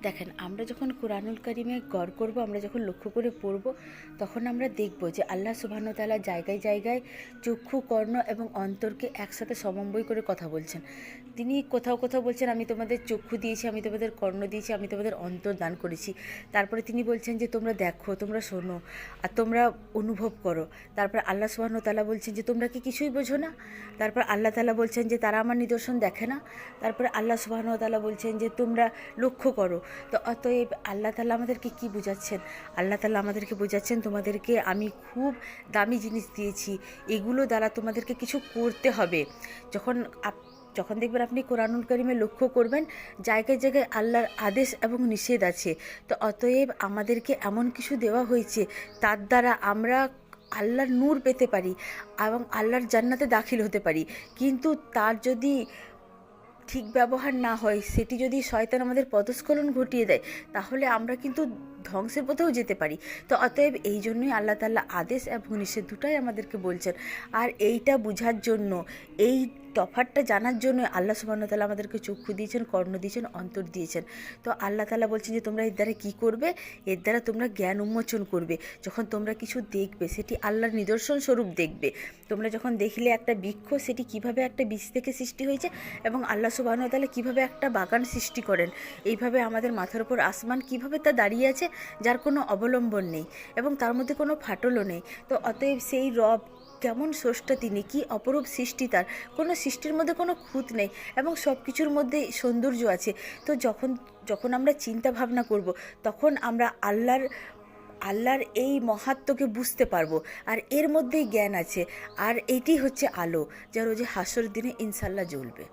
দেখেন, আমরা যখন কোরআনুল কারিমে গড় করব, আমরা যখন লক্ষ্য করে পড়ব, তখন আমরা দেখব যে আল্লাহ সুবহানাহু ওয়া তাআলা জায়গায় জায়গায় চক্ষু, কর্ণ এবং অন্তরকে একসাথে সমন্বয় করে কথা বলছেন। তিনি কোথাও কোথাও বলছেন, আমি তোমাদের চক্ষু দিয়েছি, আমি তোমাদের কর্ণ দিয়েছি, আমি তোমাদের অন্তর দান করেছি। তারপরে তিনি বলছেন যে তোমরা দেখো, তোমরা শোনো, আর তোমরা অনুভব করো। তারপর আল্লাহ সুবহানাহু ওয়া তাআলা বলছেন যে তোমরা কি কিছুই বোঝো না? তারপর আল্লাহ তাআলা বলছেন যে তারা আমার নিদর্শন দেখে না? তারপরে আল্লাহ সুবহানাহু ওয়া তাআলা বলছেন যে তোমরা লক্ষ্য করো। তো অতএব আল্লাহ তাআলা আমাদেরকে কি বোঝাচ্ছেন? আল্লাহ তাআলা আমাদেরকে বোঝাচ্ছেন, তোমাদেরকে আমি খুব দামি জিনিস দিয়েছি, এগুলো দ্বারা তোমাদেরকে কিছু করতে হবে। যখন যখন দেখবেন আপনি কোরআনুল কারিমে লক্ষ্য করবেন, জায়গায় জায়গায় আল্লাহর আদেশ এবং নিষেধ আছে। তো অতএব আমাদেরকে এমন কিছু দেওয়া হয়েছে, তার দ্বারা আমরা আল্লাহর নূর পেতে পারি এবং আল্লাহর জান্নাতে দাখিল হতে পারি। কিন্তু তার যদি ঠিক ব্যবহার না হয়, সেটি যদি শয়তান আমাদের পদস্খলন ঘটিয়ে দেয়, তাহলে আমরা কিন্তু ধ্বংসের পথেও যেতে পারি। তো অতএব এই জন্যই আল্লাহ তাআলা আদেশ এবং নিষেধ দুটাই আমাদেরকে বলছেন। আর এইটা বোঝার জন্য, এই তফাৎটা জানার জন্য আল্লাহ সুবহানাহু ওয়া তাআলা আমাদেরকে চক্ষু দিয়েছেন, কর্ণ দিয়েছেন, অন্তর দিয়েছেন। তো আল্লাহ তাআলা বলছেন যে তোমরা এর দ্বারা কী করবে? এর দ্বারা তোমরা জ্ঞান উন্মোচন করবে। যখন তোমরা কিছু দেখবে, সেটি আল্লাহর নিদর্শন স্বরূপ দেখবে। তোমরা যখন দেখলে একটা বৃক্ষ, সেটি কিভাবে একটা বীজ থেকে সৃষ্টি হয়েছে এবং আল্লাহ সুবহানাহু ওয়া তাআলা কীভাবে একটা বাগান সৃষ্টি করেন, এইভাবে আমাদের মাথার উপর আসমান কীভাবে তা দাঁড়িয়ে আছে, যার কোনো অবলম্বন নেই এবং তার মধ্যে কোনো ফাটলও নেই। তো অতএব সেই রব কেমন স্রষ্টা, তিনি কি অপরূপ সৃষ্টি, তার কোনো সৃষ্টির মধ্যে কোনো খুঁত নেই এবং সব কিছুর মধ্যে সৌন্দর্য আছে। তো যখন যখন আমরা চিন্তা ভাবনা করব, তখন আমরা আল্লাহর এই মহাত্ম্যকে বুঝতে পারবো। আর এর মধ্যেই জ্ঞান আছে, আর এটি হচ্ছে আলো, যা রোজে হাসর দিনে ইনশাল্লাহ জ্বলবে।